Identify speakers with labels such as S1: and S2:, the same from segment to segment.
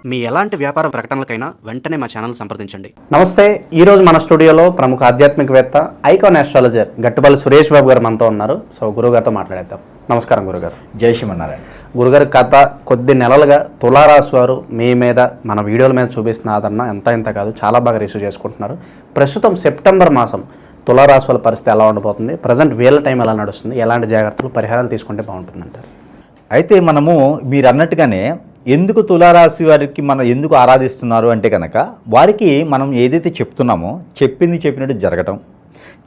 S1: మీ ఎలాంటి వ్యాపార ప్రకటనలకైనా వెంటనే మా ఛానల్ సంప్రదించండి.
S2: నమస్తే. ఈరోజు మన స్టూడియోలో ప్రముఖ ఆధ్యాత్మికవేత్త, ఐకాన్ ఆస్ట్రాలజర్ గట్టుపల్లి సురేష్ బాబు గారు మనతో ఉన్నారు. సో గురుగారితో మాట్లాడేద్దాం. నమస్కారం గురుగారు.
S3: జై శ్రీమన్నారాయణ.
S2: గురుగారు, గత కొద్ది నెలలుగా తులారాశి వారు మీ మీద, మన వీడియోల మీద చూపిస్తున్న ఆదరణ ఎంత కాదు, చాలా బాగా రిసీవ్ చేసుకుంటున్నారు. ప్రస్తుతం సెప్టెంబర్ మాసం తులారాశి వాళ్ళ పరిస్థితి ఎలా ఉండబోతుంది? ప్రజెంట్ వీళ్ళ టైం ఎలా నడుస్తుంది? ఎలాంటి జాగ్రత్తలు, పరిహారాలు తీసుకుంటే బాగుంటుందంటారు?
S3: అయితే మనము మీరు అన్నట్టుగానే ఎందుకు తులారాశి వారికి మనం ఎందుకు ఆరాధిస్తున్నారు అంటే కనుక, వారికి మనం ఏదైతే చెప్తున్నామో చెప్పింది చెప్పినట్టు జరగటం,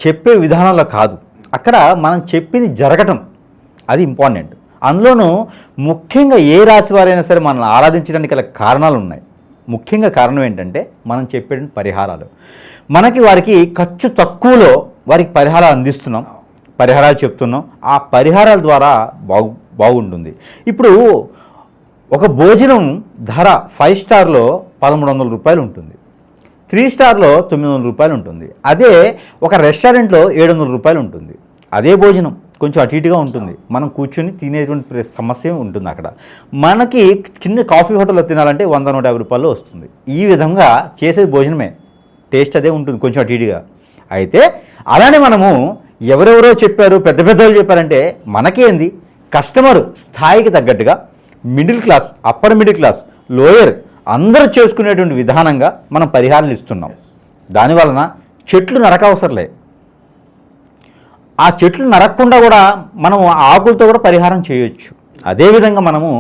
S3: చెప్పే విధానంలో కాదు, అక్కడ మనం చెప్పింది జరగటం, అది ఇంపార్టెంట్. అందులోనూ ముఖ్యంగా ఏ రాశి వారైనా సరే మనల్ని ఆరాధించడానికి గల కారణాలు ఉన్నాయి. ముఖ్యంగా కారణం ఏంటంటే మనం చెప్పే పరిహారాలు. మనకి వారికి ఖర్చు తక్కువలో వారికి పరిహారాలు అందిస్తున్నాం, పరిహారాలు చెప్తున్నాం. ఆ పరిహారాల ద్వారా బాగుంటుంది. ఇప్పుడు ఒక భోజనం ధర 5 స్టార్లో 1300 రూపాయలు ఉంటుంది, 3 స్టార్లో 900 రూపాయలు ఉంటుంది. అదే ఒక రెస్టారెంట్లో 700 రూపాయలు ఉంటుంది. అదే భోజనం కొంచెం అటు ఇటుగా ఉంటుంది, మనం కూర్చొని తినేటువంటి సమస్య ఉంటుంది. అక్కడ మనకి చిన్న కాఫీ హోటల్లో తినాలంటే 100-150 రూపాయలు వస్తుంది. ఈ విధంగా చేసేది భోజనమే, టేస్ట్ అదే ఉంటుంది, కొంచెం అటు ఇటుగా. అయితే అలానే మనము ఎవరెవరో చెప్పారు, పెద్ద పెద్దవాళ్ళు చెప్పారంటే మనకేంది, కస్టమర్ స్థాయికి తగ్గట్టుగా middle class, upper middle class, lower అందరూ చేసుకునేటువంటి విధానంగా మనం పరిహారాలు ఇస్తున్నాం. దానివలన చెట్లు నరకవసరలే. ఆ చెట్లు నరకకుండా కూడా మనం ఆకులతో కూడా పరిహారం చేయొచ్చు. అదేవిధంగా మనము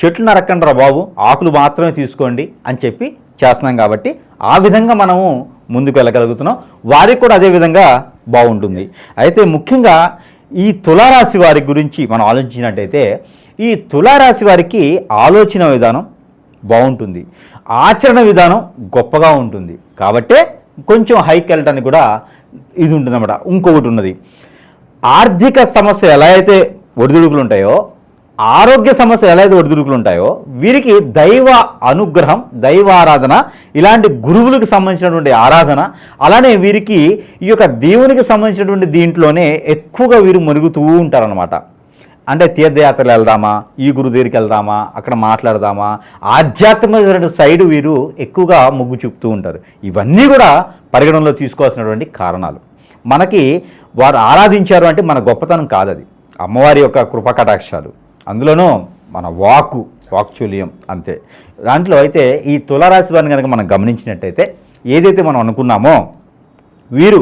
S3: చెట్లు నరక్కండి రా బాబు, ఆకులు మాత్రమే తీసుకోండి అని చెప్పి చేస్తున్నాం. కాబట్టి ఆ విధంగా మనము ముందుకు వెళ్ళగలుగుతున్నాం. వారికి కూడా అదేవిధంగా బాగుంటుంది. అయితే ముఖ్యంగా ఈ తులారాశి వారి గురించి మనం ఆలోచించినట్టయితే, ఈ తులారాశి వారికి ఆలోచన విధానం బాగుంటుంది, ఆచరణ విధానం గొప్పగా ఉంటుంది. కాబట్టే కొంచెం హైకి వెళ్ళడానికి కూడా ఇది ఉంటుందన్నమాట. ఇంకొకటి ఉన్నది, ఆర్థిక సమస్య ఎలా అయితే ఒడిదుడుకులు ఉంటాయో, ఆరోగ్య సమస్య ఎలా అయితే ఒడిదుడుకులు ఉంటాయో, వీరికి దైవ అనుగ్రహం, దైవ ఆరాధన, ఇలాంటి గురువులకు సంబంధించినటువంటి ఆరాధన, అలానే వీరికి ఈ యొక్క దేవునికి సంబంధించినటువంటి దీంట్లోనే ఎక్కువగా వీరు మునుగుతూ ఉంటారనమాట. అంటే తీర్థయాత్రలు వెళ్దామా, ఈ గురువు దగ్గరికి వెళ్దామా, అక్కడ మాట్లాడదామా, ఆధ్యాత్మిక సైడ్ వీరు ఎక్కువగా మొగ్గు చూపుతూ ఉంటారు. ఇవన్నీ కూడా పరిగణనలో తీసుకోవాల్సినటువంటి కారణాలు. మనకి వారు ఆరాధించారు అంటే మన గొప్పతనం కాదది, అమ్మవారి యొక్క కృపకటాక్షాలు, అందులోనూ మన వాక్చూల్యం అంతే. దాంట్లో అయితే ఈ తులారాశి వారిని కనుక మనం గమనించినట్టయితే, ఏదైతే మనం అనుకున్నామో వీరు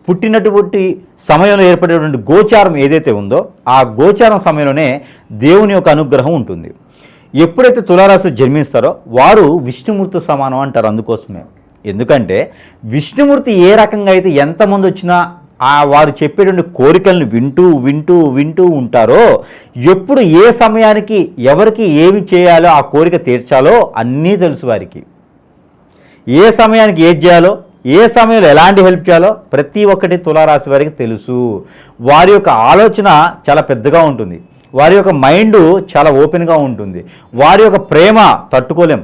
S3: పుట్టినటువంటి సమయంలో ఏర్పడేటువంటి గోచారం ఏదైతే ఉందో, ఆ గోచారం సమయంలోనే దేవుని యొక్క అనుగ్రహం ఉంటుంది. ఎప్పుడైతే తులారాశి జన్మిస్తారో వారు విష్ణుమూర్తి సమానం అంటారు. అందుకోసమే, ఎందుకంటే విష్ణుమూర్తి ఏ రకంగా అయితే ఎంతమంది వచ్చినా వారు చెప్పేటువంటి కోరికలను వింటూ వింటూ వింటూ ఉంటారో, ఎప్పుడు ఏ సమయానికి ఎవరికి ఏమి చేయాలో, ఆ కోరిక తీర్చాలో అన్నీ తెలుసు వారికి. ఏ సమయానికి ఏది చేయాలో, ఏ సమయంలో ఎలాంటి హెల్ప్ చేయాలో ప్రతి ఒక్కటి తులారాశి వారికి తెలుసు. వారి యొక్క ఆలోచన చాలా పెద్దగా ఉంటుంది, వారి యొక్క మైండ్ చాలా ఓపెన్గా ఉంటుంది, వారి యొక్క ప్రేమ తట్టుకోలేం,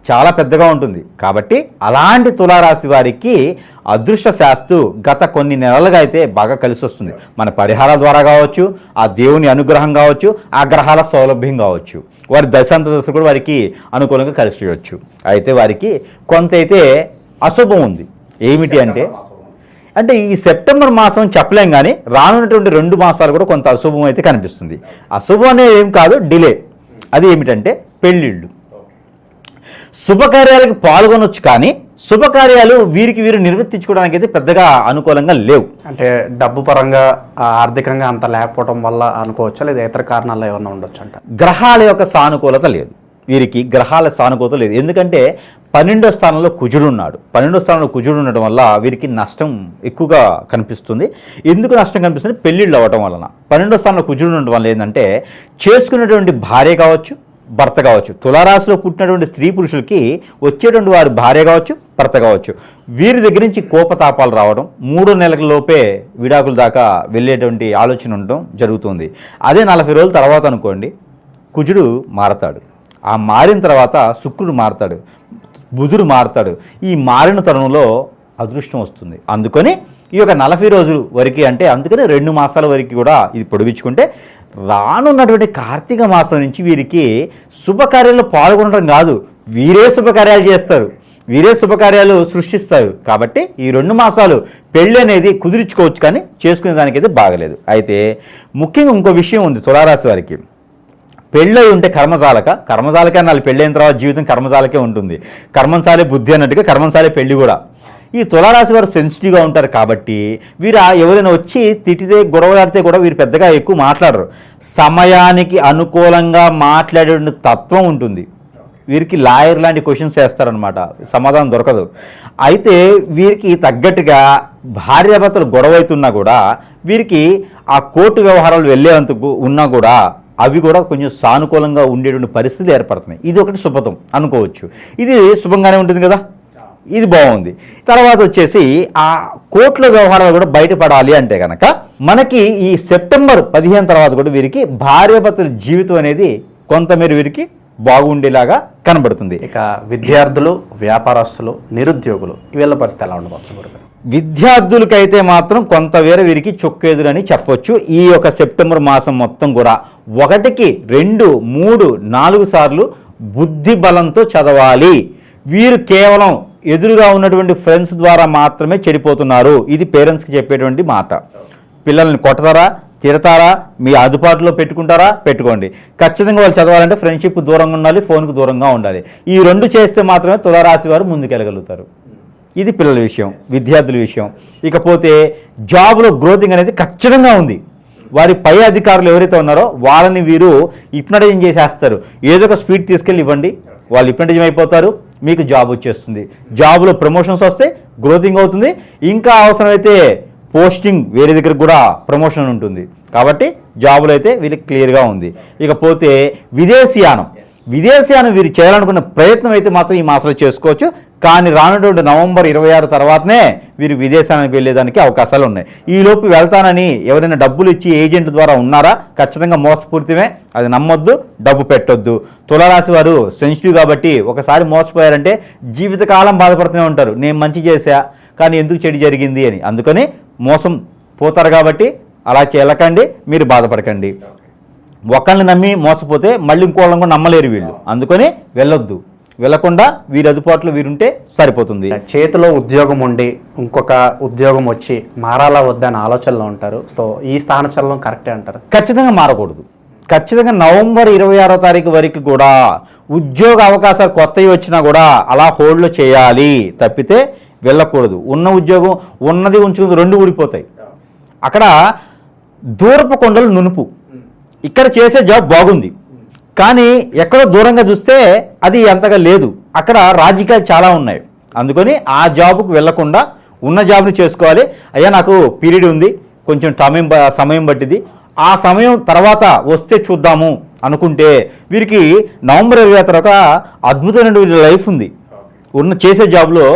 S3: చాలా పెద్దగా ఉంటుంది. కాబట్టి అలాంటి తులారాశి వారికి అదృష్ట శాస్తు గత కొన్ని నెలలుగా అయితే బాగా కలిసి వస్తుంది. మన పరిహారాల ద్వారా కావచ్చు, ఆ దేవుని అనుగ్రహం కావచ్చు, ఆ గ్రహాల సౌలభ్యం కావచ్చు, వారి దశ కూడా వారికి అనుకూలంగా కలిసి చేయవచ్చు. అయితే వారికి కొంత అయితే అశుభం ఉంది. ఏమిటి అంటే ఈ సెప్టెంబర్ మాసం చెప్పలేం, కానీ రానున్నటువంటి 2 మాసాలు కూడా కొంత అశుభం అయితే కనిపిస్తుంది. అశుభం అనేది ఏం కాదు, డిలే. అది ఏమిటంటే పెళ్ళిళ్ళు. శుభకార్యాలకు పాల్గొనొచ్చు, కానీ శుభకార్యాలు వీరు నిర్వర్తించుకోవడానికి అయితే పెద్దగా అనుకూలంగా లేవు.
S2: అంటే డబ్బు పరంగా, ఆర్థికంగా అంత లేకపోవడం వల్ల అనుకోవచ్చా, లేదా ఇతర కారణాలు ఏమన్నా ఉండొచ్చు అంట?
S3: గ్రహాల యొక్క సానుకూలత లేదు వీరికి, గ్రహాల సానుకూలత లేదు. ఎందుకంటే 12వ స్థానంలో కుజుడు ఉన్నాడు. 12వ స్థానంలో కుజుడు ఉండడం వల్ల వీరికి నష్టం ఎక్కువగా కనిపిస్తుంది. ఎందుకు నష్టం కనిపిస్తుంది? పెళ్ళిళ్ళు అవ్వటం వలన. 12వ స్థానంలో కుజుడు ఉండడం వల్ల ఏంటంటే, చేసుకునేటువంటి భార్య కావచ్చు, భర్త కావచ్చు, తులారాశిలో పుట్టినటువంటి స్త్రీ పురుషులకి వచ్చేటువంటి వారి భార్య కావచ్చు, భర్త కావచ్చు, వీరి దగ్గర నుంచి కోపతాపాలు రావడం, 3 నెలల లోపే విడాకుల దాకా వెళ్ళేటువంటి ఆలోచన ఉండడం జరుగుతుంది. అదే 40 రోజుల తర్వాత అనుకోండి, కుజుడు మారతాడు. ఆ మారిన తర్వాత శుక్రుడు మారతాడు, బుధుడు మారతాడు. ఈ మారిన తరుణంలో అదృష్టం వస్తుంది. అందుకని ఈ యొక్క 40 రోజుల వరకు, అంటే అందుకని 2 మాసాల వరకు కూడా ఇది పొడిగించుకుంటే, రానున్నటువంటి కార్తీక మాసం నుంచి వీరికి శుభకార్యాల్లో పాల్గొనడం కాదు, వీరే శుభకార్యాలు చేస్తారు, వీరే శుభకార్యాలు సృష్టిస్తారు. కాబట్టి ఈ 2 మాసాలు పెళ్ళి అనేది కుదిరించుకోవచ్చు, కానీ చేసుకునే దానికైతే బాగలేదు. అయితే ముఖ్యంగా ఇంకో విషయం ఉంది తులారాశి వారికి. పెళ్ళై ఉంటే కర్మజాలకే అనాలి. పెళ్ళైన తర్వాత జీవితం కర్మజాలకే ఉంటుంది. కర్మంసాలే బుద్ధి అన్నట్టుగా కర్మంసాలే పెళ్ళి కూడా. ఈ తులారాశి వారు సెన్సిటివ్గా ఉంటారు కాబట్టి వీరు ఎవరైనా వచ్చి తిట్టితే గొడవలాడితే కూడా వీరు పెద్దగా ఎక్కువ మాట్లాడరు. సమయానికి అనుకూలంగా మాట్లాడే తత్వం ఉంటుంది వీరికి. లాయర్ లాంటి క్వశ్చన్స్ వేస్తారనమాట, సమాధానం దొరకదు. అయితే వీరికి తగ్గట్టుగా భార్యాభర్తలు గొడవ అవుతున్నా కూడా వీరికి ఆ కోర్టు వ్యవహారాలు వెళ్ళేందుకు ఉన్నా కూడా అవి కూడా కొంచెం సానుకూలంగా ఉండేటువంటి పరిస్థితులు ఏర్పడుతున్నాయి. ఇది ఒకటి శుభతం అనుకోవచ్చు. ఇది శుభంగానే ఉంటుంది కదా, ఇది బాగుంది. తర్వాత వచ్చేసి ఆ కోర్టుల వ్యవహారాలు కూడా బయటపడాలి అంటే కనుక మనకి ఈ సెప్టెంబర్ 15 తర్వాత కూడా వీరికి భార్యాభర్తల జీవితం అనేది కొంతమేర వీరికి బాగుండేలాగా కనబడుతుంది.
S2: ఇక విద్యార్థులు, వ్యాపారస్తులు, నిరుద్యోగులు వీళ్ళ పరిస్థితి ఎలా ఉండబోతుంది?
S3: విద్యార్థులకైతే మాత్రం కొంతవేర వీరికి చొక్కేదురని చెప్పొచ్చు. ఈ యొక్క సెప్టెంబర్ మాసం మొత్తం కూడా 1, 2, 3, 4 సార్లు బుద్ధి బలంతో చదవాలి. వీరు కేవలం ఎదురుగా ఉన్నటువంటి ఫ్రెండ్స్ ద్వారా మాత్రమే చెడిపోతున్నారు. ఇది పేరెంట్స్కి చెప్పేటువంటి మాట. పిల్లల్ని కొడతారా, తిడతారా, మీ అందుబాటులో పెట్టుకుంటారా, పెట్టుకోండి. ఖచ్చితంగా వాళ్ళు చదవాలంటే ఫ్రెండ్షిప్ దూరంగా ఉండాలి, ఫోన్కు దూరంగా ఉండాలి. ఈ 2 చేస్తే మాత్రమే తులారాశి వారు ముందుకెళ్ళగలుగుతారు. ఇది పిల్లల విషయం, విద్యార్థుల విషయం. ఇకపోతే జాబ్లో గ్రోతింగ్ అనేది ఖచ్చితంగా ఉంది. వారి పై అధికారులు ఎవరైతే ఉన్నారో వాళ్ళని వీరు హిప్నటైజింగ్ చేసేస్తారు. ఏదో ఒక స్పీడ్ తీసుకెళ్ళి ఇవ్వండి, వాళ్ళు హిప్నటైజింగ్ అయిపోతారు, మీకు జాబ్ వచ్చేస్తుంది. జాబ్లో ప్రమోషన్స్ వస్తే గ్రోతింగ్ అవుతుంది. ఇంకా అవసరమైతే పోస్టింగ్ వేరే దగ్గర కూడా ప్రమోషన్ ఉంటుంది. కాబట్టి జాబులు అయితే వీళ్ళకి క్లియర్గా ఉంది. ఇకపోతే విదేశీయానం వీరు చేయాలనుకున్న ప్రయత్నం అయితే మాత్రం ఈ మాసంలో చేసుకోవచ్చు. కానీ రానున్నటువంటి నవంబర్ 26 తర్వాతనే వీరు విదేశానికి వెళ్ళేదానికి అవకాశాలు ఉన్నాయి. ఈలోపు వెళ్తానని ఎవరైనా డబ్బులు ఇచ్చి ఏజెంట్ ద్వారా ఉన్నారా, ఖచ్చితంగా మోసపూరితమే, అది నమ్మొద్దు, డబ్బు పెట్టొద్దు. తులారాశి వారు సెన్సిటివ్ కాబట్టి ఒకసారి మోసపోయారంటే జీవితకాలం బాధపడుతూనే ఉంటారు. నేను మంచి చేశా కానీ ఎందుకు చెడు జరిగింది అని. అందుకని మోసం పోతారు కాబట్టి అలా చేయకండి, మీరు బాధపడకండి. ఒకళ్ళని నమ్మి మోసపోతే మళ్ళీ ఇంకోళ్ళని కూడా నమ్మలేరు వీళ్ళు. అందుకని వెళ్ళొద్దు, వెళ్ళకుండా వీరి అదుపాట్లో వీరుంటే సరిపోతుంది.
S2: చేతిలో ఉద్యోగం ఉండి ఇంకొక ఉద్యోగం వచ్చి మారాలా వద్దా అని ఆలోచనలో ఉంటారు. సో ఈ స్థానచలనం కరెక్టే అంటారు?
S3: ఖచ్చితంగా మారకూడదు. ఖచ్చితంగా నవంబర్ 26వ తారీఖు వరకు కూడా ఉద్యోగ అవకాశాలు కొత్తవి వచ్చినా కూడా అలా హోల్డ్లో చేయాలి తప్పితే వెళ్ళకూడదు. ఉన్న ఉద్యోగం ఉన్నది ఉంచుకుంది 2 ఊడిపోతాయి. అక్కడ దూరపు కొండలు నునుపు. ఇక్కడ చేసే జాబ్ బాగుంది కానీ ఎక్కడో దూరంగా చూస్తే అది అంతగా లేదు. అక్కడ రాజకీయాలు చాలా ఉన్నాయి. అందుకని ఆ జాబ్కు వెళ్లకుండా ఉన్న జాబ్ని చేసుకోవాలి. అయ్యా నాకు పీరియడ్ ఉంది, కొంచెం సమయం పట్టింది, ఆ సమయం తర్వాత వస్తే చూద్దాము అనుకుంటే వీరికి నవంబర్ 26 తర్వాత అద్భుతమైన లైఫ్ ఉంది. చేసే జాబ్లో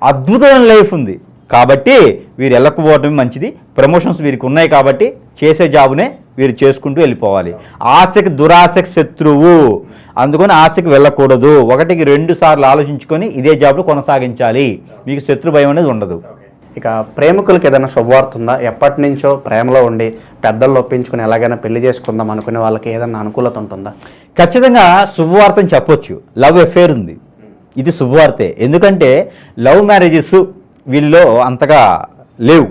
S3: అద్భుతమైన లైఫ్ ఉంది కాబట్టి వీరు వెళ్ళకపోవటమే మంచిది. ప్రమోషన్స్ వీరికి ఉన్నాయి కాబట్టి చేసే జాబునే వీరు చేసుకుంటూ వెళ్ళిపోవాలి. ఆశకి దురాశకి శత్రువు, అందుకని ఆశకి వెళ్ళకూడదు. 1, 2 సార్లు ఆలోచించుకొని ఇదే జాబ్లో కొనసాగించాలి. మీకు శత్రు భయం అనేది ఉండదు.
S2: ఇక ప్రేమికులకు ఏదైనా శుభవార్త ఉందా? ఎప్పటి నుంచో ప్రేమలో ఉండి పెద్దలు ఒప్పించుకుని ఎలాగైనా పెళ్లి చేసుకుందాం అనుకునే వాళ్ళకి ఏదైనా అనుకూలత ఉంటుందా?
S3: ఖచ్చితంగా శుభవార్తని చెప్పొచ్చు. లవ్ అఫేర్ ఉంది, ఇది శుభవార్తే. ఎందుకంటే లవ్ మ్యారేజెస్ వీళ్ళలో అంతగా లేవు.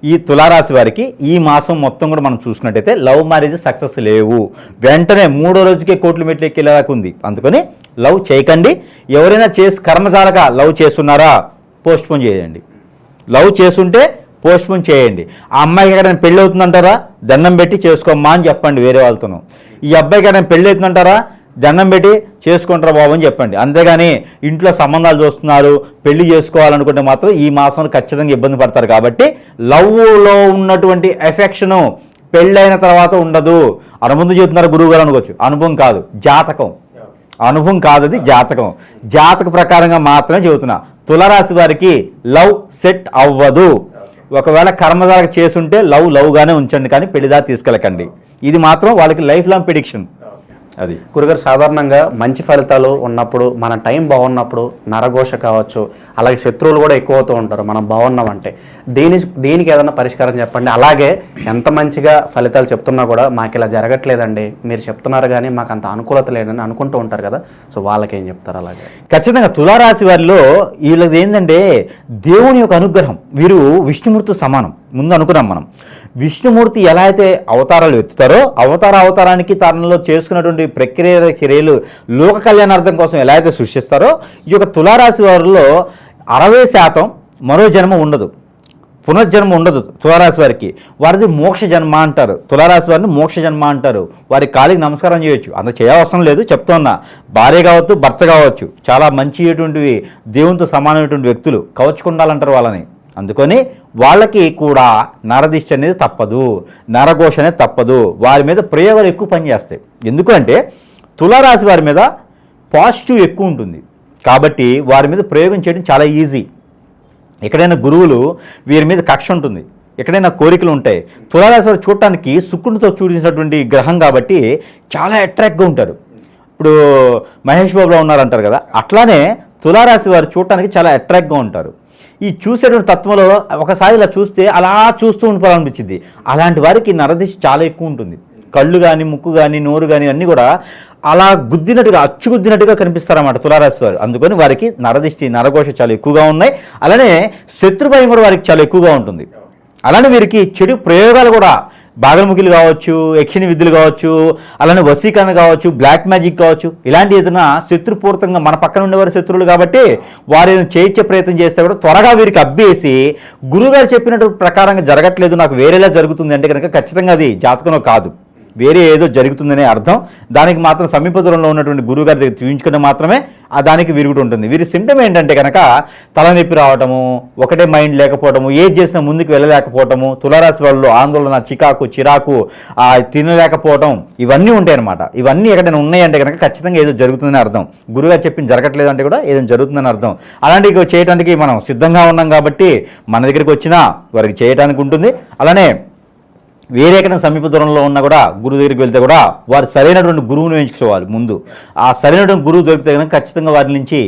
S3: ఈ తులారాశి వారికి ఈ మాసం మొత్తం కూడా మనం చూసుకున్నట్టయితే లవ్ మ్యారేజ్ సక్సెస్ లేవు. వెంటనే 3వ రోజుకే కోర్టుల మెట్లు ఎక్కేలాగా ఉంది. అందుకని లవ్ చేయకండి. ఎవరైనా కర్మజాలగా లవ్ చేస్తున్నారా, పోస్ట్పోన్ చేయండి. లవ్ చేస్తుంటే పోస్ట్పోన్ చేయండి. ఆ అమ్మాయికి ఎక్కడైనా పెళ్ళి అవుతుందంటారా, దండం పెట్టి చేసుకోమ్మా అని చెప్పండి వేరే వాళ్ళతోనూ. ఈ అబ్బాయికి ఎక్కడైనా పెళ్ళి అవుతుందంటారా, దండం పెట్టి చేసుకుంటారా బాబు అని చెప్పండి. అంతేగాని ఇంట్లో సంబంధాలు చూస్తున్నారు పెళ్లి చేసుకోవాలనుకుంటే మాత్రం ఈ మాసంలో ఖచ్చితంగా ఇబ్బంది పడతారు. కాబట్టి లవ్లో ఉన్నటువంటి ఎఫెక్షను పెళ్ళైన తర్వాత ఉండదు. అనుబంధం చెబుతున్నారు గురువు గారు అనుకోవచ్చు, అనుభవం కాదు, జాతకం. అనుభవం కాదు, అది జాతకం. జాతక ప్రకారంగా మాత్రమే చెబుతున్నా. తులారాశి వారికి లవ్ సెట్ అవ్వదు. ఒకవేళ కర్మదాలకు చేసుంటే లవ్గానే ఉంచండి కానీ పెళ్లిదా తీసుకెళ్ళకండి. ఇది మాత్రం వాళ్ళకి లైఫ్ లాంగ్ ప్రిడిక్షన్. అది
S2: గురుగారు సాధారణంగా మంచి ఫలితాలు ఉన్నప్పుడు మన టైం బాగున్నప్పుడు నరఘోష కావచ్చు, అలాగే శత్రువులు కూడా ఎక్కువ అవుతూ ఉంటారు మనం బాగున్నామంటే. దీనికి ఏదైనా పరిష్కారం చెప్పండి. అలాగే ఎంత మంచిగా ఫలితాలు చెప్తున్నా కూడా మాకు ఇలా జరగట్లేదండి, మీరు చెప్తున్నారు కానీ మాకు అంత అనుకూలత లేదని అనుకుంటూ ఉంటారు కదా, సో వాళ్ళకేం చెప్తారు? అలాగే
S3: ఖచ్చితంగా తులారాశి వారిలో వీళ్ళది ఏంటంటే దేవుని యొక్క అనుగ్రహం. వీరు విష్ణుమూర్తి సమానం. ముందు అనుకున్నాం మనం, విష్ణుమూర్తి ఎలా అయితే అవతారాలు ఎత్తుతారో అవతారానికి తనలో చేసుకున్నటువంటి క్రియలు లోక కళ్యాణార్థం కోసం ఎలా అయితే సృష్టిస్తారో, ఈ యొక్క తులారాశి వారిలో 60% మరో జన్మ ఉండదు, పునర్జన్మ ఉండదు తులారాశి వారికి. వారిది మోక్ష జన్మ అంటారు. తులారాశి వారిని మోక్ష జన్మ అంటారు. వారి కాలికి నమస్కారం చేయొచ్చు, అంత చేయవసరం లేదు. చెప్తున్నా, భార్య కావచ్చు, భర్త కావచ్చు, చాలా మంచిటువంటి దేవునితో సమానమైనటువంటి వ్యక్తులు కవచుకుండాలంటారు వాళ్ళని. అందుకని వాళ్ళకి కూడా నరదిష్టి అనేది తప్పదు, నరఘోష అనేది తప్పదు. వారి మీద ప్రయోగాలు ఎక్కువ పనిచేస్తాయి. ఎందుకంటే తులారాశి వారి మీద పాజిటివ్ ఎక్కువ ఉంటుంది కాబట్టి వారి మీద ప్రయోగం చేయడం చాలా ఈజీ. ఎక్కడైనా గురువులు వీరి మీద కక్ష ఉంటుంది, ఎక్కడైనా కోరికలు ఉంటాయి. తులారాశి వారు చూడటానికి శుక్రునితో చూడించినటువంటి గ్రహం కాబట్టి చాలా అట్రాక్ట్గా ఉంటారు. ఇప్పుడు మహేష్ బాబులో ఉన్నారంటారు కదా, అట్లానే తులారాశి వారు చూడటానికి చాలా అట్రాక్ట్గా ఉంటారు. ఈ చూసేటువంటి తత్వంలో ఒకసారి ఇలా చూస్తే అలా చూస్తూ ఉండిపోవాలనిపించింది. అలాంటి వారికి నరదిష్టి చాలా ఎక్కువ ఉంటుంది. కళ్ళు కానీ, ముక్కు కానీ, నోరు కానీ అన్నీ కూడా అలా గుద్దినట్టుగా, అచ్చుగుద్దినట్టుగా కనిపిస్తారన్నమాట తులారాశి వారు. అందుకని వారికి నరదిష్టి, నరఘోష చాలా ఎక్కువగా ఉన్నాయి. అలానే శత్రుభయం కూడా వారికి చాలా ఎక్కువగా ఉంటుంది. అలానే వీరికి చెడు ప్రయోగాలు కూడా, బాగలముఖిలు కావచ్చు, యక్షిణి విద్యలు కావచ్చు, అలానే వశీకరణ కావచ్చు, బ్లాక్ మ్యాజిక్ కావచ్చు, ఇలాంటి ఏదైనా శత్రుపూర్తంగా మన పక్కన ఉండేవారు శత్రువులు కాబట్టి వారు ఏదైనా చేయించే ప్రయత్నం చేస్తే కూడా త్వరగా వీరికి అబ్బేసి గురువుగారు చెప్పినట్టు ప్రకారంగా జరగట్లేదు, నాకు వేరేలా జరుగుతుంది అంటే కనుక ఖచ్చితంగా అది జాతకంలో కాదు, వేరే ఏదో జరుగుతుందనే అర్థం. దానికి మాత్రం సమీప దూరంలో ఉన్నటువంటి గురువుగారి దగ్గర చూపించుకుంటే మాత్రమే దానికి విరుగుడు ఉంటుంది. వీరి సిమ్టమ్ ఏంటంటే కనుక తలనొప్పి రావటము, ఒకటే మైండ్ లేకపోవటము, ఏది చేసినా ముందుకు వెళ్ళలేకపోవటము, తులారాశి వాళ్ళు ఆందోళన, చిరాకు, తినలేకపోవటం, ఇవన్నీ ఉంటాయి అన్నమాట. ఇవన్నీ ఎక్కడైనా ఉన్నాయంటే కనుక ఖచ్చితంగా ఏదో జరుగుతుందని అర్థం. గురువుగారు చెప్పింది జరగట్లేదు అంటే కూడా ఏదో జరుగుతుందని అర్థం. అలాంటివి చేయడానికి మనం సిద్ధంగా ఉన్నాం కాబట్టి మన దగ్గరికి వచ్చినా వారికి చేయడానికి ఉంటుంది. అలానే వేరే ఎక్కడ సమీప దూరంలో ఉన్నా కూడా గురువు దగ్గరికి వెళ్తే కూడా వారు సరైనటువంటి గురువును ఎంచుకోవాలి. ముందు ఆ సరైనటువంటి గురువు దొరికితే కనుక ఖచ్చితంగా వారి నుంచి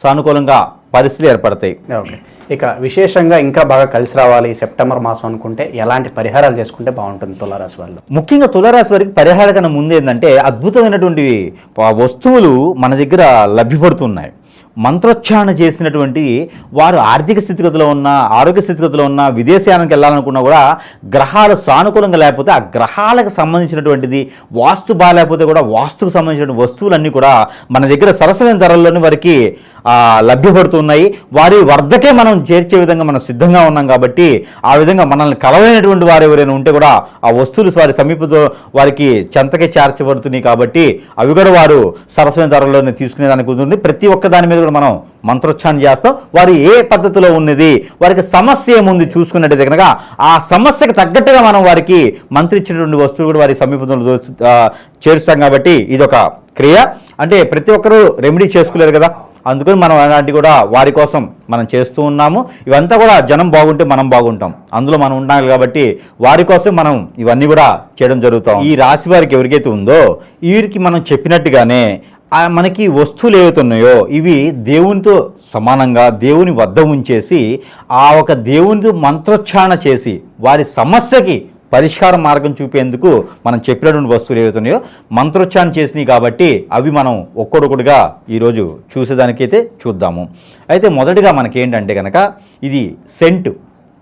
S3: సానుకూలంగా పరిస్థితులు ఏర్పడతాయి.
S2: ఓకే, ఇక విశేషంగా ఇంకా బాగా కలిసి రావాలి సెప్టెంబర్ మాసం అనుకుంటే ఎలాంటి పరిహారాలు చేసుకుంటే బాగుంటుంది తులారాశి వాళ్ళు?
S3: ముఖ్యంగా తులారాశి వారికి పరిహారం కన్నా ముందు ఏంటంటే అద్భుతమైనటువంటి వస్తువులు మన దగ్గర లభ్యపడుతున్నాయి. మంత్రోచ్చారణ చేసినటువంటి వారు ఆర్థిక స్థితిగతిలో ఉన్న, ఆరోగ్య స్థితిగతిలో ఉన్న, విదేశయానికి వెళ్ళాలనుకున్నా కూడా గ్రహాలు సానుకూలంగా లేకపోతే ఆ గ్రహాలకు సంబంధించినటువంటిది, వాస్తు బాగాలేకపోతే కూడా వాస్తుకు సంబంధించిన వస్తువులన్నీ కూడా మన దగ్గర సరసమైన ధరల్లోనే వారికి లభ్యపడుతున్నాయి. వారి వద్దకే మనం చేర్చే విధంగా మనం సిద్ధంగా ఉన్నాం కాబట్టి ఆ విధంగా మనల్ని కలవైనటువంటి వారు ఎవరైనా ఉంటే కూడా ఆ వస్తువులు వారి సమీపంలో వారికి చెంతకే చేర్చబడుతున్నాయి కాబట్టి అవి కూడా వారు సరసమైన ధరల్లోనే తీసుకునేదానికి ఉంటుంది. ప్రతి ఒక్క దాని మీద కూడా మనం మంత్రోచ్చారణ చేస్తాం. వారు ఏ పద్ధతిలో ఉన్నది, వారికి సమస్య ఏముంది చూసుకున్నట్టయితే కనుక ఆ సమస్యకు తగ్గట్టుగా మనం వారికి మంత్రిచ్చినటువంటి వస్తువులు కూడా వారి సమీపంలో చేరుస్తాం. కాబట్టి ఇదొక క్రియ. అంటే ప్రతి ఒక్కరూ రెమెడీ చేసుకోలేరు కదా, అందుకని మనం అలాంటి కూడా వారి కోసం మనం చేస్తూ ఉన్నాము. ఇవంతా కూడా జనం బాగుంటే మనం బాగుంటాం, అందులో మనం ఉండాలి కాబట్టి వారి కోసం మనం ఇవన్నీ కూడా చేయడం జరుగుతాం. ఈ రాశి వారికి ఎవరికైతే ఉందో వీరికి మనం చెప్పినట్టుగానే మనకి వస్తువులు ఏవైతే ఉన్నాయో ఇవి దేవునితో సమానంగా దేవుని వద్ద ఉంచేసి ఆ ఒక దేవునితో మంత్రోచ్చారణ చేసి వారి సమస్యకి పరిష్కార మార్గం చూపేందుకు మనం చెప్పినటువంటి వస్తువులు ఏవైతే ఉన్నాయో మంత్రోచ్చారణ చేసినాయి కాబట్టి అవి మనం ఒక్కొక్కటిగా ఈరోజు చూసేదానికైతే చూద్దాము. అయితే మొదటిగా మనకేంటంటే కనుక ఇది సెంటు.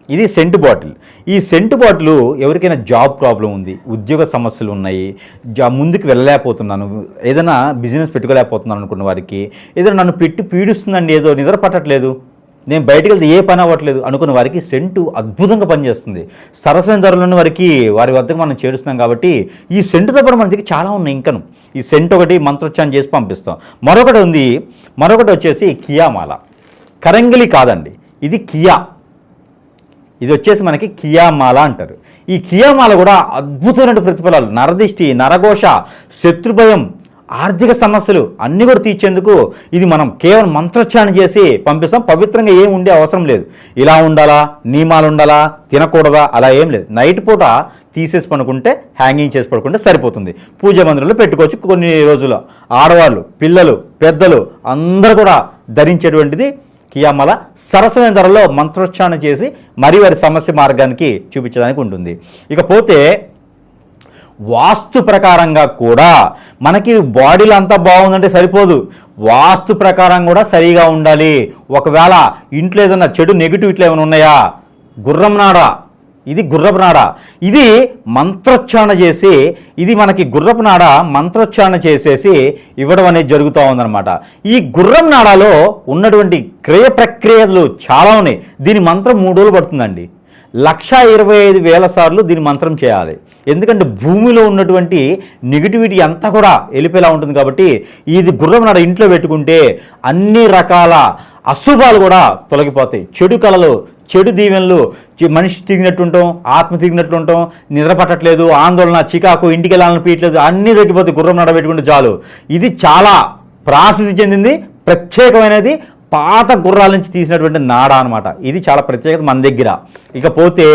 S3: ఇది సెంటు బాటిల్. ఈ సెంటు బాటిల్ ఎవరికైనా జాబ్ ప్రాబ్లం ఉంది, ఉద్యోగ సమస్యలు ఉన్నాయి, ముందుకు వెళ్ళలేకపోతున్నాను, ఏదైనా బిజినెస్ పెట్టుకోలేకపోతున్నాను అనుకున్న వారికి, ఏదైనా నన్ను పెట్టి పీడిస్తుందండి, ఏదో నిద్ర పట్టట్లేదు, నేను బయటకు వెళ్తే ఏ పని అవ్వట్లేదు అనుకున్న వారికి సెంటు అద్భుతంగా పనిచేస్తుంది. సరసమైన ధరలను వారికి వారి వద్దకు మనం చేరుస్తున్నాం కాబట్టి ఈ సెంటుతో పాటు మన దగ్గర చాలా ఉన్నాయి. ఇంకను ఈ సెంటు ఒకటి మంత్రోచ్చారణ చేసి పంపిస్తాం. మరొకటి ఉంది, మరొకటి వచ్చేసి కియామాల. కరంగిలి కాదండి, ఇది కియా. ఇది వచ్చేసి మనకి కియామాల అంటారు. ఈ కియామాల కూడా అద్భుతమైన ప్రతిఫలాలు, నరదిష్టి, నరఘోష, శత్రుభయం, ఆర్థిక సమస్యలు అన్నీ కూడా తీర్చేందుకు ఇది మనం కేవలం మంత్రోచ్చారణ చేసి పంపిస్తాం. పవిత్రంగా ఏం ఉండే అవసరం లేదు. ఇలా ఉండాలా, నియమాలు ఉండాలా, తినకూడదా, అలా ఏం లేదు. నైట్ పూట తీసేసి పడుకుంటే, హ్యాంగింగ్ చేసి పడుకుంటే సరిపోతుంది. పూజ మందిరంలో పెట్టుకోవచ్చు. కొన్ని రోజులు ఆడవాళ్ళు, పిల్లలు, పెద్దలు అందరూ కూడా ధరించేటువంటిది కియామాల. సరసమైన ధరలో మంత్రోచ్చారణ చేసి మరి వారి సమస్య మార్గానికి చూపించడానికి ఉంటుంది. ఇకపోతే వాస్తు ప్రకారంగా కూడా మనకి బాడీలో అంతా బాగుందంటే సరిపోదు. వాస్తు ప్రకారం కూడా సరిగా ఉండాలి. ఒకవేళ ఇంట్లో ఏదైనా చెడు నెగిటివ్ ఇట్లా ఏమైనా ఉన్నాయా, గుర్రం నాడ, ఇది గుర్రపు నాడ, ఇది మంత్రోచ్చారణ చేసి, ఇది మనకి గుర్రపు నాడ మంత్రోచ్చారణ చేసేసి ఇవ్వడం అనేది జరుగుతూ ఉందన్నమాట. ఈ గుర్రం నాడలో ఉన్నటువంటి క్రియ ప్రక్రియలు చాలా ఉన్నాయి. దీని మంత్రం 3 రోజులు పడుతుందండి. 1,25,000 సార్లు దీని మంత్రం చేయాలి. ఎందుకంటే భూమిలో ఉన్నటువంటి నెగిటివిటీ అంతా కూడా వెళ్ళిపోయేలా ఉంటుంది. కాబట్టి ఇది గుర్రం నాడ ఇంట్లో పెట్టుకుంటే అన్ని రకాల అశుభాలు కూడా తొలగిపోతాయి. చెడు కళలు, చెడు దీవెనలు, మనిషి తిరిగినట్టు ఉంటాం, ఆత్మ తిరిగినట్లు ఉంటాం, నిద్ర పట్టట్లేదు, ఆందోళన, చికాకు, ఇంటికి వెళ్ళాలని పీయట్లేదు, అన్నీ తగ్గిపోతాయి గుర్రం నాడ పెట్టుకుంటే చాలు. ఇది చాలా ప్రసిద్ధి చెందింది, ప్రత్యేకమైనది, పాత గుర్రాల నుంచి తీసినటువంటి నాడ అనమాట. ఇది చాలా ప్రత్యేకత మన దగ్గర. ఇకపోతే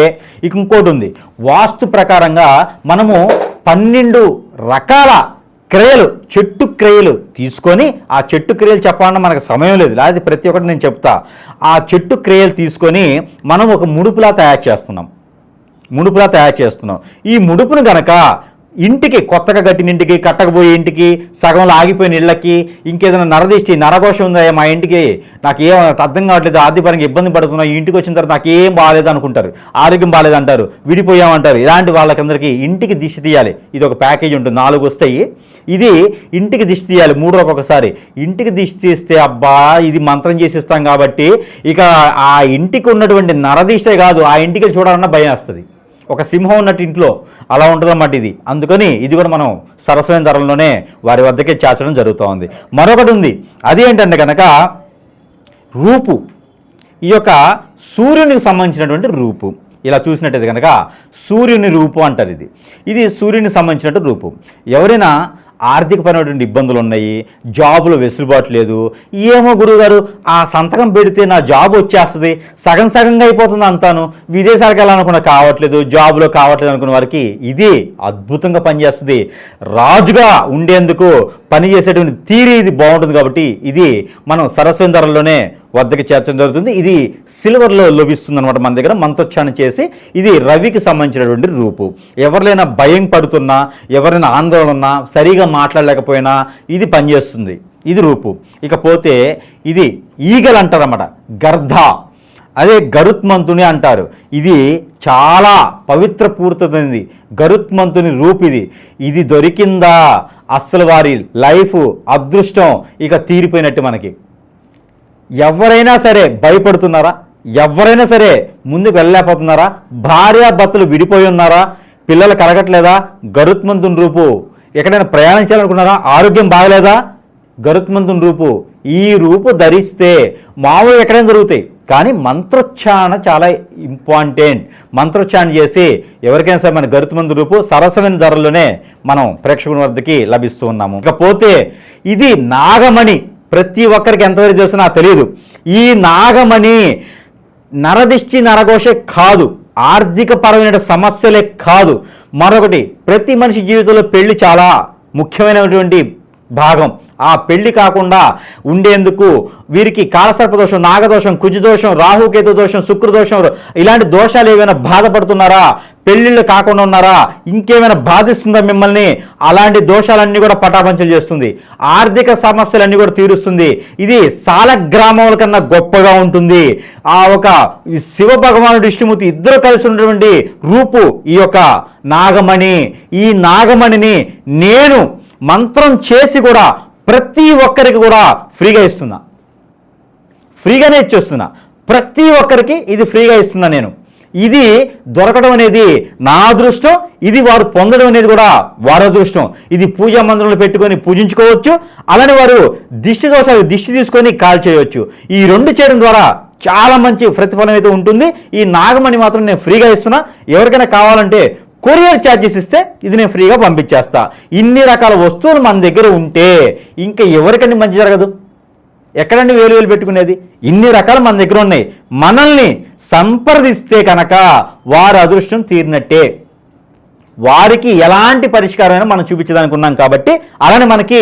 S3: ఇంకోటి ఉంది. వాస్తు ప్రకారంగా మనము 12 రకాల క్రియలు, చెట్టు క్రియలు తీసుకొని, ఆ చెట్టు క్రియలు చెప్పాలన్నా మనకు సమయం లేదు, లేకపోతే ప్రతి ఒక్కటి నేను చెప్తా. ఆ చెట్టు క్రియలు తీసుకొని మనం ఒక ముడుపులా తయారు చేస్తున్నాం. ఈ ముడుపును గనక ఇంటికి, కొత్తగా కట్టిన ఇంటికి, కట్టకపోయే ఇంటికి, సగంలో ఆగిపోయిన ఇళ్ళకి, ఇంకేదైనా నరదిష్టి, నరఘోషం ఉందా మా ఇంటికి, నాకు ఏం అర్థం కావట్లేదు, ఆర్థికపరంగా ఇబ్బంది పడుతున్నా, ఈ ఇంటికి వచ్చిన తర్వాత నాకు ఏం బాగాలేదు అనుకుంటారు, ఆరోగ్యం బాగాలేదు అంటారు, విడిపోయామంటారు. ఇలాంటి వాళ్ళకందరికీ ఇంటికి దిష్టి తీయాలి. ఇది ఒక ప్యాకేజ్ ఉంటుంది, 4 వస్తాయి. ఇది ఇంటికి దిష్టి తీయాలి 3 రోజులకు ఒకసారి. ఇంటికి దిష్టి తీస్తే అబ్బా ఇది మంత్రం చేసిస్తాం కాబట్టి ఇక ఆ ఇంటికి ఉన్నటువంటి నరదిష్టే కాదు, ఆ ఇంటికి చూడాలన్నా భయం వస్తుంది. ఒక సింహం ఉన్నట్టు ఇంట్లో అలా ఉంటుందన్నమాట ఇది. అందుకని ఇది కూడా మనం సరసమైన ధరల్లోనే వారి వద్దకే చేర్చడం జరుగుతూ ఉంది. మరొకటి ఉంది, అది ఏంటంటే కనుక రూపు. ఈ యొక్క సూర్యునికి సంబంధించినటువంటి రూపు. ఇలా చూసినట్టయితే కనుక సూర్యుని రూపు అంటారు. ఇది సూర్యునికి సంబంధించినట్టు రూపు. ఎవరైనా ఆర్థికపరమైనటువంటి ఇబ్బందులు ఉన్నాయి, జాబులో వెసులుబాటు లేదు, ఏమో గురువుగారు ఆ సంతకం పెడితే నా జాబ్ వచ్చేస్తుంది, సగంగా అయిపోతుంది అంతాను, విదేశాలకు వెళ్ళాలనుకున్నా కావట్లేదు, జాబులో కావట్లేదు అనుకున్న వారికి ఇది అద్భుతంగా పనిచేస్తుంది. రాజుగా ఉండేందుకు పనిచేసేటువంటి తీరి ఇది బాగుంటుంది. కాబట్టి ఇది మనం సరస్వతి ధరల్లోనే వద్దకి చేర్చడం జరుగుతుంది. ఇది సిల్వర్లో లభిస్తుంది అనమాట మన దగ్గర. మంత్రోచ్చారణ చేసి ఇది రవికి సంబంధించినటువంటి రూపు. ఎవరినైనా భయం పడుతున్నా, ఎవరైనా ఆందోళన ఉన్నా, సరిగా మాట్లాడలేకపోయినా ఇది పనిచేస్తుంది. ఇది రూపు. ఇకపోతే ఇది ఈగలు అంటారన్నమాట, గర్ధ, అదే గరుత్మంతుని అంటారు. ఇది చాలా పవిత్ర పూర్తమైనది. గరుత్మంతుని రూపు ఇది దొరికిందా అస్సలు వారి లైఫ్ అదృష్టం ఇక తీరిపోయినట్టు. మనకి ఎవరైనా సరే భయపడుతున్నారా, ఎవరైనా సరే ముందుకు వెళ్ళలేకపోతున్నారా, భార్యాభర్తలు విడిపోయి ఉన్నారా, పిల్లలు కలగట్లేదా, గరుత్మంతుని రూపు. ఎక్కడైనా ప్రయాణం చేయాలనుకున్నారా, ఆరోగ్యం బాగలేదా, గరుత్మంతుని రూపు. ఈ రూపు ధరిస్తే మామూలు ఎక్కడైనా జరుగుతాయి, కానీ మంత్రోచ్చారణ చాలా ఇంపార్టెంట్. మంత్రోచ్చారణ చేసి ఎవరికైనా సరే మన గరుత్మంతుని రూపు సరసమైన ధరల్లోనే మనం ప్రేక్షకుల వద్దకి లభిస్తూ ఉన్నాము. ఇకపోతే ఇది నాగమణి. ప్రతి ఒక్కరికి ఎంతవరకు తెలుసు నాకు తెలియదు. ఈ నాగమణి నరదిష్టి, నరఘోషే కాదు, ఆర్థిక పరమైన సమస్యలే కాదు, మరొకటి ప్రతి మనిషి జీవితంలో పెళ్లి చాలా ముఖ్యమైనటువంటి భాగం. ఆ పెళ్లి కాకుండా ఉండేందుకు వీరికి కాలసర్పదోషం, నాగదోషం, కుజదోషం, రాహుకేతు దోషం, శుక్రదోషం, ఇలాంటి దోషాలు ఏమైనా బాధపడుతున్నారా, పెళ్లిళ్ళు కాకుండా ఉన్నారా, ఇంకేమైనా బాధిస్తుందా మిమ్మల్ని, అలాంటి దోషాలన్నీ కూడా పటాపంచలు చేస్తుంది. ఆర్థిక సమస్యలన్నీ కూడా తీరుస్తుంది. ఇది సాలగ్రామముల కన్నా గొప్పగా ఉంటుంది. ఆ ఒక శివ భగవానుడు, విష్ణుమూర్తి ఇద్దరు కలిసి ఉన్నటువంటి రూపు ఈ యొక్క నాగమణి. ఈ నాగమణిని నేను మంత్రం చేసి కూడా ప్రతి ఒక్కరికి కూడా ఫ్రీగా ఇస్తున్నా, ఫ్రీగానే ఇచ్చేస్తున్నా. ప్రతి ఒక్కరికి ఇది ఫ్రీగా ఇస్తున్నా నేను. ఇది దొరకడం అనేది నా అదృష్టం, ఇది వారు పొందడం అనేది కూడా వారి అదృష్టం. ఇది పూజా మందిరంలో పెట్టుకొని పూజించుకోవచ్చు, అలానే వారు దిష్టి దోషాలు దిష్టి తీసుకొని కాల్ చేయవచ్చు. ఈ 2 చేయడం ద్వారా చాలా మంచి ప్రతిఫలం అయితే ఉంటుంది. ఈ నాగమణి మాత్రం నేను ఫ్రీగా ఇస్తున్నా. ఎవరికైనా కావాలంటే కొరియర్ ఛార్జెస్ ఇస్తే ఇది నేను ఫ్రీగా పంపించేస్తా. ఇన్ని రకాల వస్తువులు మన దగ్గర ఉంటే ఇంకా ఎవరికండి మంచి జరగదు? ఎక్కడండి వేలు పెట్టుకునేది? ఇన్ని రకాలు మన దగ్గర ఉన్నాయి. మనల్ని సంప్రదిస్తే కనుక వారి అదృష్టం తీరినట్టే. వారికి ఎలాంటి పరిష్కారమైనా మనం చూపించడానికి ఉన్నాం కాబట్టి, అలానే మనకి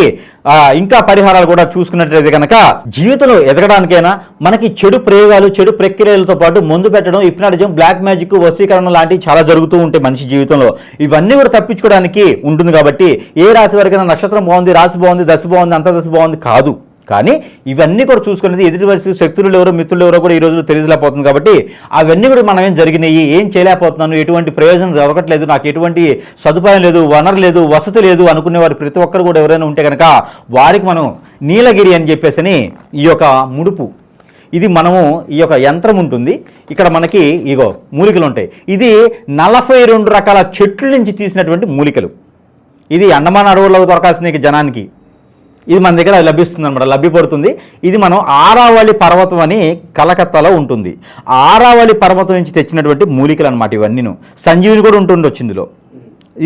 S3: ఇంకా పరిహారాలు కూడా చూసుకున్నట్లయితే కనుక జీవితంలో ఎదగడానికైనా మనకి చెడు ప్రయోగాలు, చెడు ప్రక్రియలతో పాటు మందు పెట్టడం, హిప్నాటిజం, బ్లాక్ మ్యాజిక్, వశీకరణ లాంటివి చాలా జరుగుతూ ఉంటాయి మనిషి జీవితంలో. ఇవన్నీ కూడా తప్పించుకోవడానికి ఉంటుంది కాబట్టి ఏ రాశి వారికైనా నక్షత్రం బాగుంది, రాశి బాగుంది, దశ బాగుంది, అంతర్దశ బాగుంది కాదు. కానీ ఇవన్నీ కూడా చూసుకునేది ఎదుటి వయసు శక్తులు ఎవరో మిత్రులు ఎవరో కూడా ఈ రోజులో తెలియలేకపోతుంది కాబట్టి అవన్నీ కూడా మనం ఏం జరిగినాయి, ఏం చేయలేకపోతున్నాను, ఎటువంటి ప్రయోజనం దొరకట్లేదు, నాకు ఎటువంటి సదుపాయం లేదు, వనరు లేదు, వసతి లేదు అనుకునే వారు ప్రతి ఒక్కరు కూడా ఎవరైనా ఉంటే కనుక వారికి మనం నీలగిరి అని చెప్పేసి ఈ యొక్క ముడుపు, ఇది మనము ఈ యొక్క యంత్రం ఉంటుంది. ఇక్కడ మనకి ఇగో మూలికలు ఉంటాయి. ఇది 42 రకాల చెట్ల నుంచి తీసినటువంటి మూలికలు. ఇది అండమాన్ అడవుల్లో దొరకాల్సిన జనానికి ఇది మన దగ్గర లభిస్తుంది అనమాట, లభ్యపడుతుంది. ఇది మనం ఆరావళి పర్వతం అని కలకత్తాలో ఉంటుంది. ఆరావళి పర్వతం నుంచి తెచ్చినటువంటి మూలికలు అనమాట ఇవన్నీను. సంజీవిని కూడా ఉంటుండొచ్చు ఇందులో.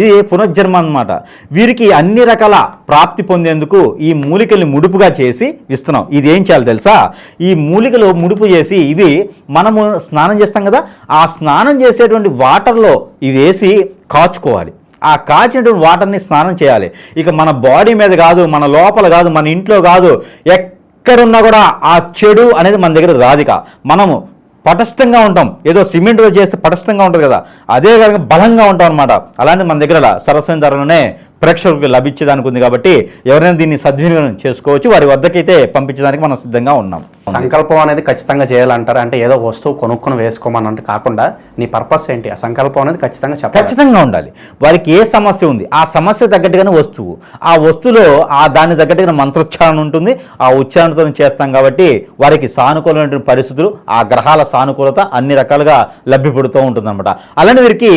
S3: ఇది పునర్జన్మ అనమాట. వీరికి అన్ని రకాల ప్రాప్తి పొందేందుకు ఈ మూలికల్ని ముడుపుగా చేసి ఇస్తున్నాం. ఇది ఏం చేయాలి తెలుసా? ఈ మూలికలు ముడుపు చేసి ఇవి మనము స్నానం చేస్తాం కదా, ఆ స్నానం చేసేటువంటి వాటర్లో ఇవి వేసి కాచుకోవాలి. ఆ కాచినటువంటి వాటర్ని స్నానం చేయాలి. ఇక మన బాడీ మీద కాదు, మన లోపల కాదు, మన ఇంట్లో కాదు, ఎక్కడున్నా కూడా ఆ చెడు అనేది మన దగ్గర రాదిక. మనము పటిష్టంగా ఉంటాం. ఏదో సిమెంట్తో చేస్తే పటిష్టంగా ఉంటుంది కదా, అదే కనుక బలంగా ఉంటాం అనమాట. అలాంటి మన దగ్గర సరస్వతి ధరలోనే ప్రేక్షకులకు లభించేదానికి ఉంది కాబట్టి ఎవరైనా దీన్ని సద్వినియోగం చేసుకోవచ్చు. వారి వద్దకైతే పంపించడానికి మనం సిద్ధంగా ఉన్నాం.
S2: సంకల్పం అనేది ఖచ్చితంగా చేయాలంటారు. అంటే ఏదో వస్తువు కొనుక్కొని వేసుకోమని అంటే కాకుండా నీ పర్పస్ ఏంటి, ఆ సంకల్పం అనేది ఖచ్చితంగా
S3: ఉండాలి. వారికి ఏ సమస్య ఉంది, ఆ సమస్య తగ్గట్టుగానే వస్తువు, ఆ వస్తువులో దాని తగ్గట్టుగా మంత్రోచ్చారణ ఉంటుంది. ఆ ఉచ్చారణతో చేస్తాం కాబట్టి వారికి సానుకూలమైన పరిస్థితులు, ఆ గ్రహాల సానుకూలత అన్ని రకాలుగా లభ్యపడుతూ ఉంటుంది అనమాట. అలానే వీరికి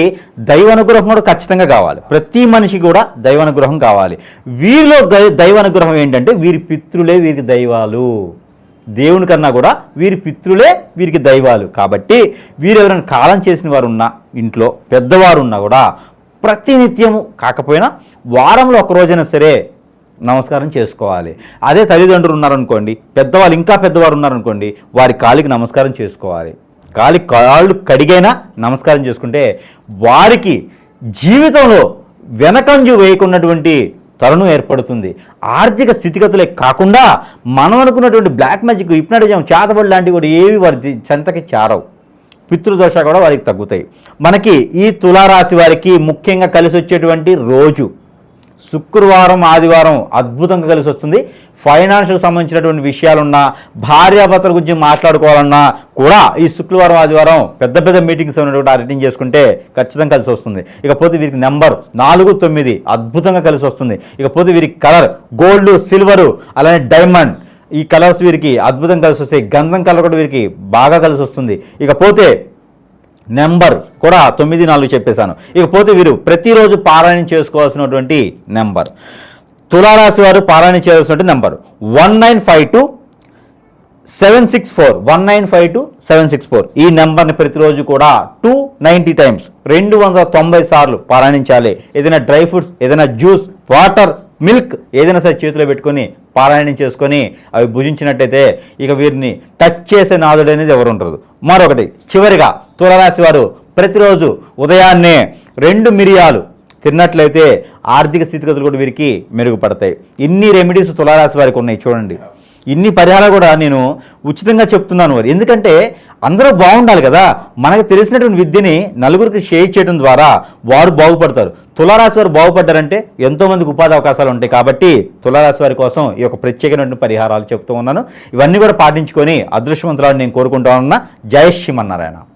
S3: దైవానుగ్రహం కూడా ఖచ్చితంగా కావాలి. ప్రతి మనిషికి కూడా దైవానుగ్రహం కావాలి. వీరిలో దైవానుగ్రహం ఏంటంటే వీరి పితృలే వీరికి దైవాలు. దేవుని కన్నా కూడా వీరి పితృలే వీరికి దైవాలు. కాబట్టి వీరు ఎవరైనా కాలం చేసిన వారు ఉన్నా, ఇంట్లో పెద్దవారు ఉన్నా కూడా ప్రతినిత్యము కాకపోయినా వారంలో ఒక రోజైనా సరే నమస్కారం చేసుకోవాలి. అదే తల్లిదండ్రులు ఉన్నారనుకోండి, పెద్దవాళ్ళు ఇంకా పెద్దవారు ఉన్నారనుకోండి, వారి కాలికి నమస్కారం చేసుకోవాలి. కాళ్ళు కడిగైనా నమస్కారం చేసుకుంటే వారికి జీవితంలో వెనకంజు వేయకున్నటువంటి తరుణం ఏర్పడుతుంది. ఆర్థిక స్థితిగతులే కాకుండా మనం అనుకున్నటువంటి బ్లాక్ మ్యాజిక్, హిప్నాటిజం, చేతబడి లాంటివి కూడా ఏవి వారి చెంతకి చేరవు. పితృదోష కూడా వారికి తగ్గుతాయి. మనకి ఈ తులారాశి వారికి ముఖ్యంగా కలిసి వచ్చేటువంటి రోజు శుక్రవారం, ఆదివారం అద్భుతంగా కలిసి వస్తుంది. ఫైనాన్షియల్ సంబంధించినటువంటి విషయాలున్నా, భార్యాభర్తల గురించి మాట్లాడుకోవాలన్నా కూడా ఈ శుక్రవారం, ఆదివారం పెద్ద పెద్ద మీటింగ్స్ ఉన్నటువంటి అటెండ్ చేసుకుంటే ఖచ్చితంగా కలిసి వస్తుంది. ఇకపోతే వీరికి నెంబర్ 4, 9 అద్భుతంగా కలిసి వస్తుంది. ఇకపోతే వీరికి కలర్ గోల్డ్, సిల్వరు, అలానే డైమండ్, ఈ కలర్స్ వీరికి అద్భుతంగా కలిసి వస్తాయి. గంధం కలర్ కూడా వీరికి బాగా కలిసి వస్తుంది. ఇకపోతే నెంబర్ కూడా 9, 4 చెప్పేశాను. ఇకపోతే వీరు ప్రతిరోజు పారాయణం చేసుకోవాల్సినటువంటి నెంబర్, తులారాశి వారు పారాయణ చేయాల్సినటువంటి నెంబర్ 1952-764 ఈ నెంబర్ని ప్రతిరోజు కూడా 290 టైమ్స్ 290 సార్లు పారాయణించాలి. ఏదైనా డ్రై ఫ్రూట్స్, ఏదైనా జ్యూస్, వాటర్, మిల్క్ ఏదైనా సరే చేతిలో పెట్టుకొని పారాయణం చేసుకొని అవి భుజించినట్టయితే ఇక వీరిని టచ్ చేసే నాదుడు అనేది ఎవరు ఉండరు. మరొకటి చివరిగా తులారాశి వారు ప్రతిరోజు ఉదయాన్నే 2 మిరియాలు తిన్నట్లయితే ఆర్థిక స్థితిగతులు కూడా వీరికి మెరుగుపడతాయి. ఇన్ని రెమెడీస్ తులారాశి వారికి ఉన్నాయి చూడండి. ఇన్ని పరిహారాలు కూడా నేను ఉచితంగా చెప్తున్నాను. వారు ఎందుకంటే అందరూ బాగుండాలి కదా. మనకు తెలిసినటువంటి విద్యని నలుగురికి షేర్ చేయడం ద్వారా వారు బాగుపడతారు. తులారాశి వారు బాగుపడ్డారంటే ఎంతోమందికి ఉపాధి అవకాశాలు ఉంటాయి. కాబట్టి తులారాశి వారి కోసం ఈ యొక్క ప్రత్యేకమైనటువంటి పరిహారాలు చెప్తూ ఉన్నాను. ఇవన్నీ కూడా పాటించుకొని అదృష్టవంతులను నేను కోరుకుంటా ఉన్నా. జై శ్రీమన్నారాయణ.